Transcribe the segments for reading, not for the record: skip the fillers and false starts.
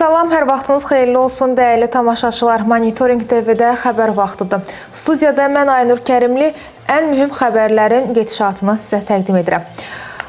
Salam, hər vaxtınız xeyirli olsun, dəyərli tamaşaçılar. Monitoring TV-də xəbər vaxtıdır. Studiyada mən Aynur Kərimli ən mühüm xəbərlərin gedişatını sizə təqdim edirəm.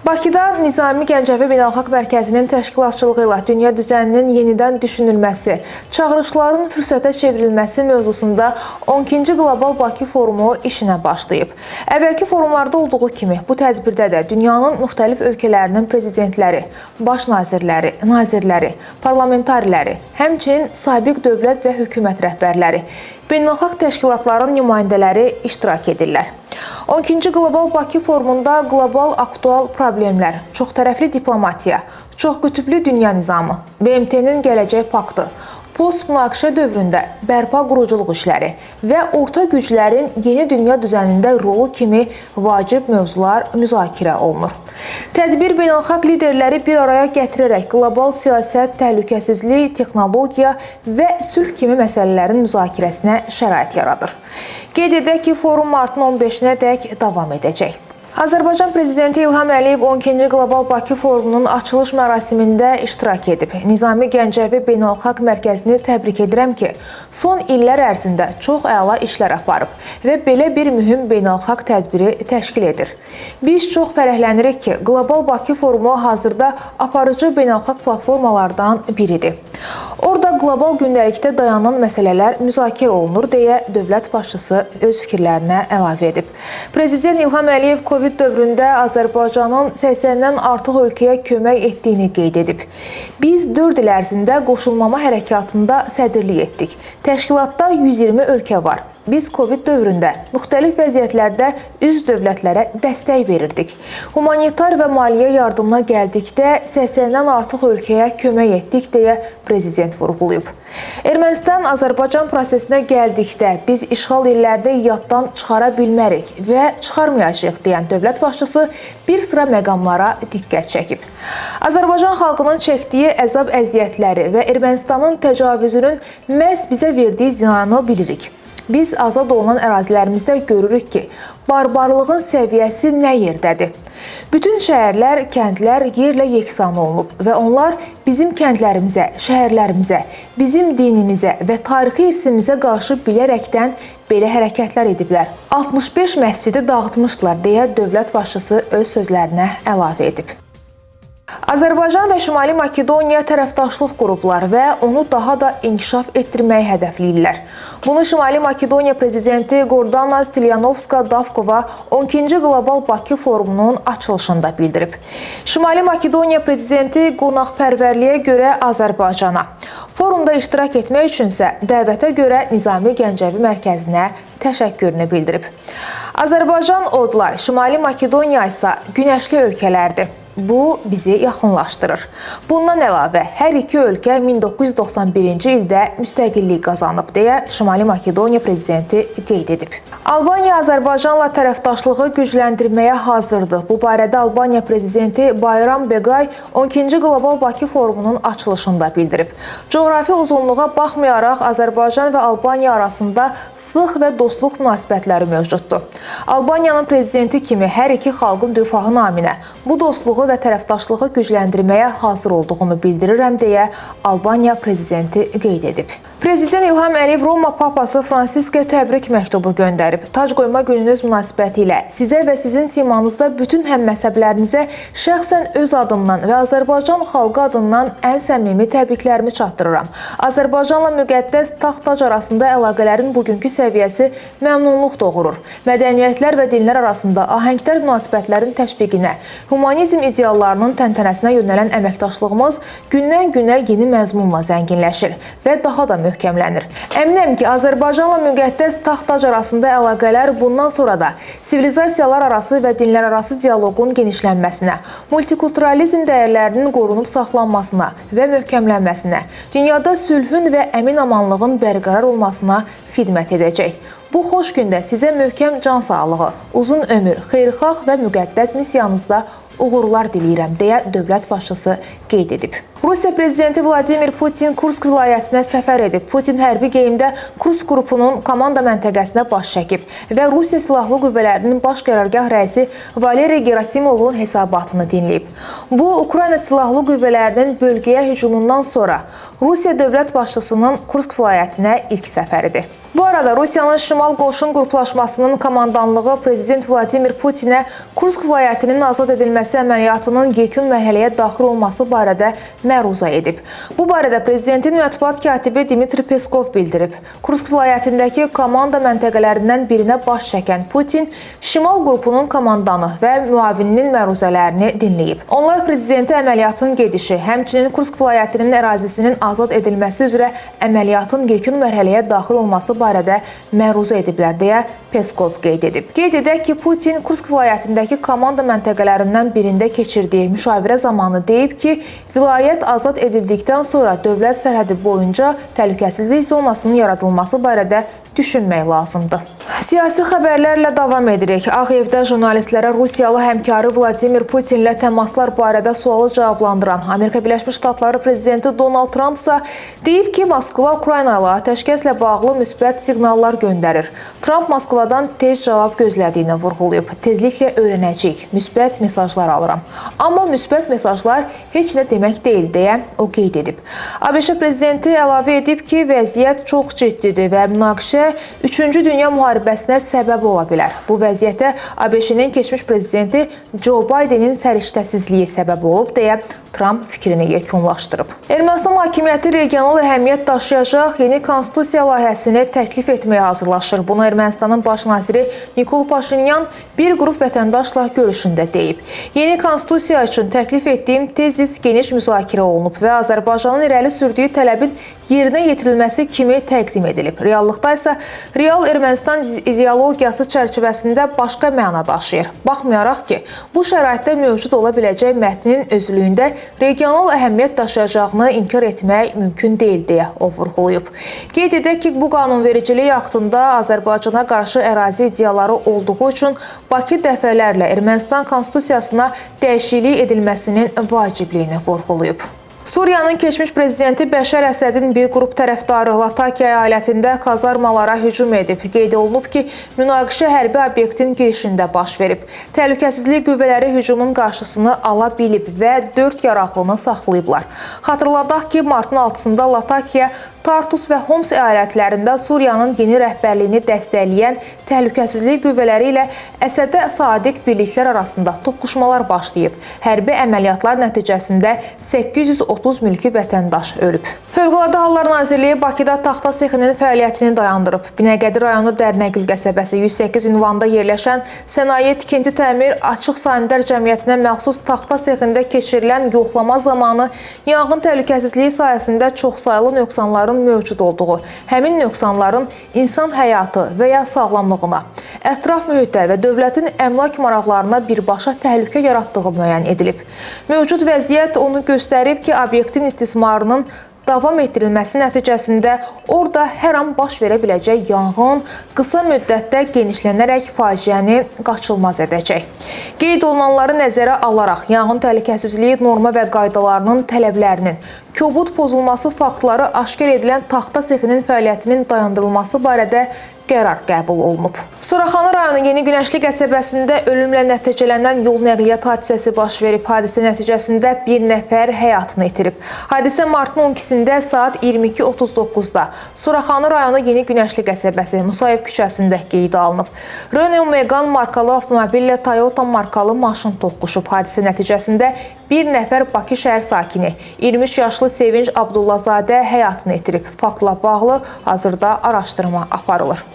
Bakıda Nizami Gəncəvi Beynəlxalq Mərkəzinin təşkilatçılığı ilə dünya düzəninin yenidən düşünülməsi, çağırışların fürsətə çevrilməsi mövzusunda 12-ci Qlobal Bakı Forumu işinə başlayıb. Əvvəlki forumlarda olduğu kimi bu tədbirdə də dünyanın müxtəlif ölkələrinin prezidentləri, baş nazirləri, nazirləri, parlamentariləri, həmçinin sabiq dövlət və hökumət rəhbərləri, beynəlxalq təşkilatların nümayəndələri iştirak edirlər. 12-ci Qlobal Bakı Forumunda qlobal aktual problemlər, çoxtərəfli diplomatiya, çoxqütüblü dünya nizamı, BMT-nin gələcək paktı, post-münaqişə dövründə bərpa quruculuq işləri və orta güclərin yeni dünya düzənində rolu kimi vacib mövzular müzakirə olunur. Tədbir beynəlxalq liderləri bir araya gətirərək qlobal siyasət, təhlükəsizlik, texnologiya və sülh kimi məsələlərin müzakirəsinə şərait yaradır. Qeyd edək ki, forum martın 15-nə dək davam edəcək. Azərbaycan Prezidenti İlham Əliyev 12-ci Qlobal Bakı Forumunun açılış mərasimində iştirak edib. Nizami Gəncəvi Beynəlxalq Mərkəzini təbrik edirəm ki, son illər ərzində çox əla işlər aparıb və belə bir mühüm beynəlxalq tədbiri təşkil edir. Biz çox fərəhlənirik ki, Qlobal Bakı Forumu hazırda aparıcı beynəlxalq platformalardan biridir. Orada qlobal gündəlikdə dayanan məsələlər müzakirə olunur deyə dövlət başçısı öz fikirlərinə əlavə edib. Prezident İlham Əliyev Covid dövründə Azərbaycanın 80-dən artıq ölkəyə kömək etdiyini qeyd edib. Biz 4 il ərzində qoşulmama hərəkatında sədrlik etdik. Təşkilatda 120 ölkə var. Biz Covid dövründə müxtəlif vəziyyətlərdə üzv dövlətlərə dəstək verirdik. Humanitar və maliyyə yardımına gəldikdə 80-dən artıq ölkəyə kömək etdik deyə prezident vurğulayıb. Ermənistan-Azərbaycan prosesinə gəldikdə biz işğal illərdə yaddan çıxara bilmərik və çıxarmayacağıq deyən dövlət başçısı bir sıra məqamlara diqqət çəkib. Azərbaycan xalqının çəkdiyi əzab-əziyyətləri və Ermənistanın təcavüzünün məhz bizə verdiyi ziyanı bilirik. Biz azad olunan ərazilərimizdə görürük ki, barbarlığın səviyyəsi nə yerdədir. Bütün şəhərlər, kəndlər yerlə yeksan olunub və onlar bizim kəndlərimizə, şəhərlərimizə, bizim dinimizə və tarixi irsimizə qarşı bilərəkdən belə hərəkətlər ediblər. 65 məscidi dağıtmışdılar deyə dövlət başçısı öz sözlərinə əlavə edib. Azərbaycan və Şimali Makedoniya tərəfdaşlıq qurublar və onu daha da inkişaf etdirməyi hədəfləyirlər. Bunu Şimali Makedoniya prezidenti Gordana Stilyanovska-Davkova 12-ci Qlobal Bakı Forumunun açılışında bildirib. Şimali Makedoniya prezidenti qonaqpərvərliyə görə Azərbaycana, forumda iştirak etmək üçünsə dəvətə görə Nizami Gəncəvi Mərkəzinə təşəkkürünü bildirib. Azərbaycan odlar, Şimali Makedoniya isə günəşli ölkələrdir. Bu bizi yaxınlaşdırır. Bundan əlavə, hər iki ölkə 1991-ci ildə müstəqillik qazanıb deyə Şimali Makedoniya prezidenti qeyd edib. Albaniya Azərbaycanla tərəfdaşlığı gücləndirməyə hazırdır. Bu barədə Albaniya prezidenti Bayram Begay 12-ci Qlobal Bakı Forumunun açılışında bildirib. Coğrafi uzunluğa baxmayaraq Azərbaycan və Albaniya arasında sıx və dostluq münasibətləri mövcuddur. Albaniyanın prezidenti kimi hər iki xalqın rifahı naminə bu dostluğu və tərəfdaşlığı gücləndirməyə hazır olduğumu bildirirəm deyə Albaniya prezidenti qeyd edib. Prezident İlham Əliyev Roma papası Fransiskə təbrik məktubu göndərib. Tac qoyma gününüz münasibətilə sizə və sizin simanızda bütün həmməzhəblərinizə şəxsən öz adımdan və Azərbaycan xalqı adından ən səmimi təbriklərimi çatdırıram. Azərbaycanla müqəddəs taxt-tac arasında əlaqələrin bugünkü səviyyəsi məmnunluq doğurur. Mədəniyyətlər və dinlər arasında ahəngdar münasibətlərin təşviqinə, humanizm ideallarının təntənəsinə yönələn əməkdaşlığımız gündən-günə yeni məzmunla zənginləşir və daha da möhkəmlənir. Əminəm ki, Azərbaycanla müqəddəs taxt-tac arasında əlaqələr bundan sonra da sivilizasiyalar arası və dinlər arası dialoqun genişlənməsinə, multikulturalizm dəyərlərinin qorunub saxlanmasına və möhkəmlənməsinə, dünyada sülhün və əmin-amanlığın bərqərar olmasına xidmət edəcək. Bu xoş gündə sizə möhkəm can sağlığı, uzun ömür, xeyirxah və müqəddəs missiyanızda uğurlar diləyirəm, deyə dövlət başçısı qeyd edib. Rusiya prezidenti Vladimir Putin Kursk vilayətinə səfər edib. Putin hərbi geyimdə Kursk qrupunun komanda məntəqəsinə baş çəkib və Rusiya Silahlı Qüvvələrinin baş qərargah rəisi Valeriy Gerasimovun hesabatını dinləyib. Bu, Ukrayna Silahlı Qüvvələrinin bölgəyə hücumundan sonra Rusiya dövlət başçısının Kursk vilayətinə ilk səfəridir. Bu arada Rusiyanın Şimal Qoşun qruplaşmasının komandanlığı Prezident Vladimir Putinə Kursk vilayətinin azad edilməsi əməliyyatının yekun mərhələyə daxil olması barədə məruza edib. Bu barədə Prezidentin mətbuat katibi Dmitri Peskov bildirib. Kursk vilayətindəki komanda məntəqələrindən birinə baş çəkən Putin Şimal qrupunun komandanı və müavininin məruzələrini dinləyib. Onlar Prezidenti əməliyyatın gedişi, həmçinin Kursk vilayətinin ərazisinin azad edilməsi üzrə əməliyyatın yekun mərhələyə daxil olması barədə məruza ediblər, deyə Peskov qeyd edib. Qeyd edək ki, Putin Kursk vilayətindəki komanda məntəqələrindən birində keçirdiyi müşavirə zamanı deyib ki, vilayət azad edildikdən sonra dövlət sərhədi boyunca təhlükəsizlik zonasının yaradılması barədə düşünmək lazımdır. Siyasi xəbərlərlə davam edirik. Ağ Evdə jurnalistlərə Rusiyalı həmkarı Vladimir Putinlə təmaslar barədə sualı cavablandıran Amerika Birləşmiş Ştatları prezidenti Donald Trump isə deyib ki, Moskva Ukrayna ilə atəşkəslə bağlı müsbət siqnallar göndərir. Trump Moskvadan tez cavab gözlədiyini vurğulayıb. Tezliklə öyrənəcəyik, müsbət mesajlar alıram. Amma müsbət mesajlar heç nə demək deyil, deyə o qeyd edib. ABŞ prezidenti əlavə edib ki, vəziyyət çox ciddidir və münaqişə 3-cü Dünya müharibəsinə səbəb ola bilər. Bu vəziyyətə ABŞ-nin keçmiş prezidenti Joe Bidenin səriştəsizliyi səbəb olub, deyə Trump fikrini yekunlaşdırıb. Ermənistan hakimiyyəti regional əhəmiyyət daşıyacaq yeni konstitusiya layihəsini təklif etməyə hazırlaşır. Bunu Ermənistanın baş naziri Nikol Paşinyan bir qrup vətəndaşla görüşündə deyib. Yeni konstitusiya üçün təklif etdiyim tezis geniş müzakirə olunub və Azərbaycanın irəli sürdüyü tələbin yerinə yetirilməsi kimi təqdim edilib. Reallıqda isə real Ermənistan ideologiyası çərçivəsində başqa məna daşıyır. Baxmayaraq ki, bu şəraitdə mövcud ola biləcək mətnin özlüyündə regional əhəmiyyət daşıyacağını inkar etmək mümkün deyil, deyə o vurğulayıb. Qeyd edək ki, bu qanunvericilik aktında Azərbaycana qarşı ərazi iddiaları olduğu üçün Bakı dəfələrlə Ermənistan konstitusiyasına dəyişiklik edilməsinin vacibliyini vurğulayıb. Suriyanın keçmiş prezidenti Bəşər Əsədin bir qrup tərəfdarı Latakiya əyalətində kazarmalara hücum edib. Qeyd olunub ki, münaqişə hərbi obyektin girişində baş verib. Təhlükəsizlik qüvvələri hücumun qarşısını ala bilib və 4 yaraqlını saxlayıblar. Xatırladaq ki, martın 6-sında Latakiya, Tartus və Homs əyalətlərində Suriyanın yeni rəhbərliyini dəstəkləyən təhlükəsizlik qüvvələri ilə Əsədə sadiq birliklər arasında toqquşmalar başlayıb. Hərbi əməliyyatlar nəticəsində 830 mülki vətəndaş ölüb. Fövqəladə Hallar Nazirliyi Bakıda taxta sexinin fəaliyyətini dayandırıb. Binəqədi rayonu Dərnəgül qəsəbəsi 108 ünvanda yerləşən Sənaye Tikinti Təmir Açıq Sahiblər Cəmiyyətinə məxsus taxta sexində keçirilən yoxlama zamanı yanğın təhlükəsizliyi sayəsində çoxsaylı nöqsanların mövcud olduğu, həmin nöqsanların insan həyatı və ya sağlamlığına, ətraf mühitə və dövlətin əmlak maraqlarına birbaşa təhlükə yaratdığı müəyyən edilib. Mövcud vəziyyət onu göstərib ki, obyektin istismarının davam etdirilməsi nəticəsində orada hər an baş verə biləcək yanğın qısa müddətdə genişlənərək faciəni qaçılmaz edəcək. Qeyd olunanları nəzərə alaraq yanğın təhlükəsizliyi norma və qaydalarının tələblərinin kobud pozulması faktları aşkar edilən taxta sexinin fəaliyyətinin dayandırılması barədə qərar qəbul olunub. Suraxanı rayonu Yeni Günəşli qəsəbəsində ölümlə nəticələnən yol nəqliyyat hadisəsi baş verib. Hadisə nəticəsində bir nəfər həyatını itirib. Hadisə martın 12-sində saat 22:39-da Suraxanı rayonu Yeni Günəşli qəsəbəsi Musayev küçəsində qeydə alınıb. Renault Megane markalı avtomobillə Toyota markalı maşın toqquşub. Hadisə nəticəsində bir nəfər Bakı şəhər sakini 23 yaşlı Sevinç Abdullazadə həyatını itirib. Faktla bağlı hazırda araşdırma aparılır.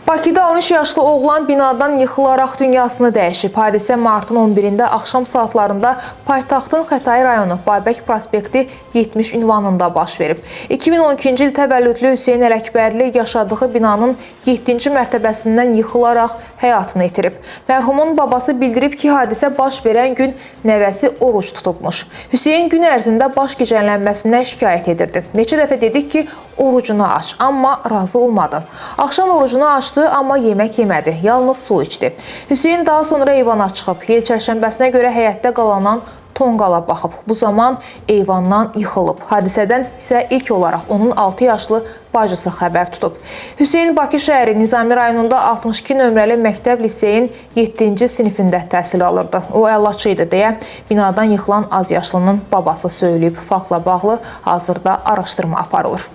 Bakıda 13 yaşlı oğlan binadan yıxılaraq dünyasını dəyişib. Hadisə martın 11-də axşam saatlarında paytaxtın Xətai rayonu Babək prospekti 70 ünvanında baş verib. 2012-ci il təvəllüdlü Hüseyn Ələkbərli yaşadığı binanın 7-ci mərtəbəsindən yıxılaraq həyatını itirib. Mərhumun babası bildirib ki, hadisə baş verən gün nəvəsi oruc tutubmuş. Hüseyn gün ərzində baş gicəllənməsindən şikayət edirdi. Neçə dəfə dedik ki, orucunu aç, amma razı olmadı. Axşam orucunu açdı, amma yemək yemədi, yalnız su içdi. Hüseyn daha sonra eyvana çıxıb. Yel çərşənbəsinə görə həyətdə qalanan tonqala baxıb. Bu zaman eyvandan yıxılıb. Hadisədən isə ilk olaraq onun 6 yaşlı bacısı xəbər tutub. Hüseyn Bakı şəhəri Nizami rayonunda 62 nömrəli məktəb liseyin 7-ci sinifində təhsil alırdı. O əllaçı idi deyə binadan yıxılan azyaşlının babası söyləyib. Faktla bağlı hazırda araşdırma aparılır.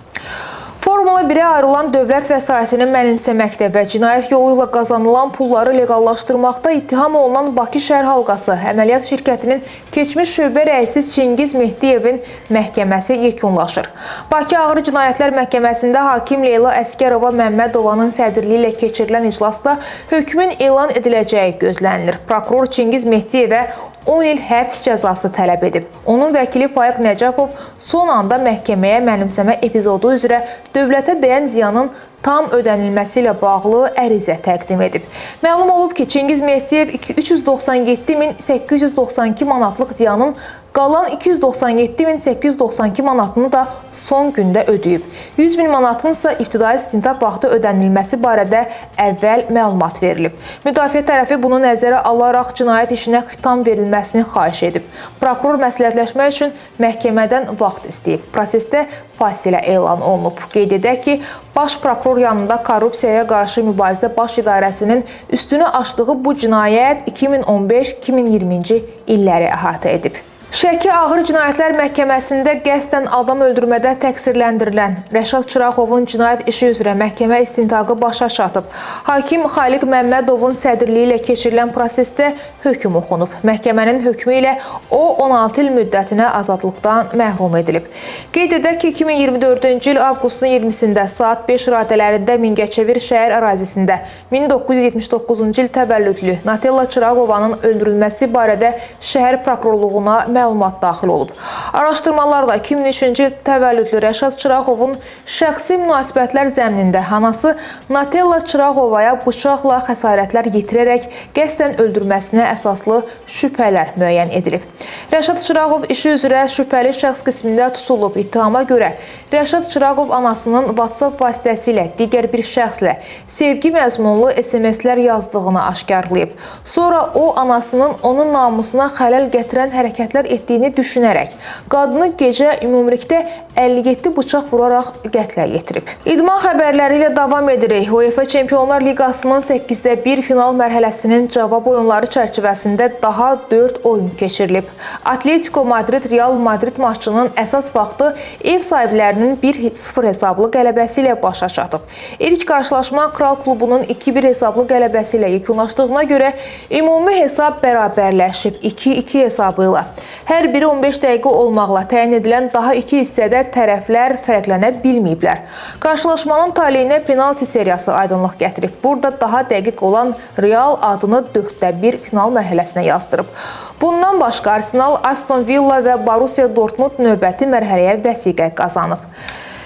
Formula 1-ə ayrılan dövlət vəsaitini mənimsəməkdə və cinayət yolu ilə qazanılan pulları leqallaşdırmaqda ittiham olunan Bakı şəhər halqası əməliyyat şirkətinin keçmiş şöbə rəisi Çingiz Mehdiyevin məhkəməsi yekunlaşır. Bakı Ağır Cinayətlər Məhkəməsində hakim Leyla Əskərova Məmmədovanın sədrliyi ilə keçirilən iclasda hökmün elan ediləcəyi gözlənilir. Prokuror Çingiz Mehdiyevə 10 il həbs cəzası tələb edib. Onun vəkili Faiq Nəcəfov son anda məhkəməyə mənimsəmə epizodu üzrə dövlətə dəyən ziyanın tam ödənilməsi ilə bağlı ərizə təqdim edib. Məlum olub ki, Çingiz Mehdiyev 397.892 manatlıq ziyanın qalan 297.892 manatını da son gündə ödəyib. 100.000 manatın ise ibtidai istintaq vaxtı ödənilməsi barədə əvvəl məlumat verilib. Müdafiə tərəfi bunu nəzərə alaraq cinayət işinə xitam verilməsini xahiş edib. Prokuror məsləhətləşmək üçün məhkəmədən vaxt istəyib. Prosesdə fasilə elan olunub. Qeyd edək ki, Baş prokuror yanında korrupsiyaya qarşı mübarizə baş idarəsinin üstünü açdığı bu cinayət 2015-2020-ci illəri əhatə edib. Şəki Ağır Cinayətlər Məhkəməsində qəsdən adam öldürmədə təqsirləndirilən Rəşad Çırağovun cinayət işi üzrə məhkəmə istintaqı başa çatıb. Hakim Xaliq Məmmədovun sədrliyi ilə keçirilən prosesdə hökm oxunub. Məhkəmənin hökmü ilə o 16 il müddətinə azadlıqdan məhrum edilib. Qeyd edək ki, 2024-cü il avqustun 20-sində saat 5 radələrində Mingəçevir şəhər ərazisində 1979-cu il təvəllüdlü Natella Çırağovanın öldürülməsi barədə şəhər prokurorluğuna məlumat daxil olub. Araşdırmalarla 2003-cü il təvəllüdlü Rəşad Çırağovun şəxsi münasibətlər zəminində anası Natella Çırağovaya bıçaqla xəsarətlər yetirərək qəsdən öldürməsinə əsaslı şübhələr müəyyən edilib. Rəşad Çırağov işi üzrə şübhəli şəxs qismində tutulub. İttihama görə Rəşad Çırağov anasının WhatsApp vasitəsilə digər bir şəxslə sevgi məzmunlu SMS-lər yazdığını aşkarlayıb. Sonra o anasının onun namusuna xələl gətirən hərəkətlər etdiyini düşünərək qadını gecə ümumilikdə 57 bıçaq vuraraq qətlə yetirib. İdman xəbərləri ilə davam edirik. UEFA Çempionlar Liqasının 8-də 1 final mərhələsinin cavab oyunları çərçivəsində daha 4 oyun keçirilib. Atletico Madrid Real Madrid maçının əsas vaxtı ev sahiblərinin 1-0 hesablı qələbəsi ilə başa çatıb. İlk qarşılaşma Kral klubunun 2-1 hesablı qələbəsi ilə yekunlaşdığına görə ümumi hesab bərabərləşib 2-2 hesabı ilə. Hər biri 15 dəqiqə olmaqla təyin edilən daha 2 hissədə tərəflər fərqlənə bilməyiblər. Qarşılaşmanın taleyinə penalti seriyası aydınlıq gətirib. Burada daha dəqiq olan Real adını 4-də 1 final mərhələsinə yazdırıb. Bundan başqa Arsenal, Aston Villa və Borussia Dortmund növbəti mərhələyə vəsiqə qazanıb.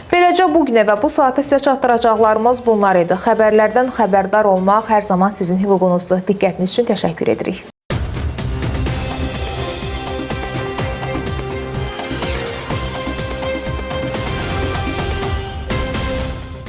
Beləcə bugünə və bu saata sizə çatdıracaqlarımız bunlar idi. Xəbərlərdən xəbərdar olmaq hər zaman sizin hüququnuzdur. Diqqətiniz üçün təşəkkür edirik.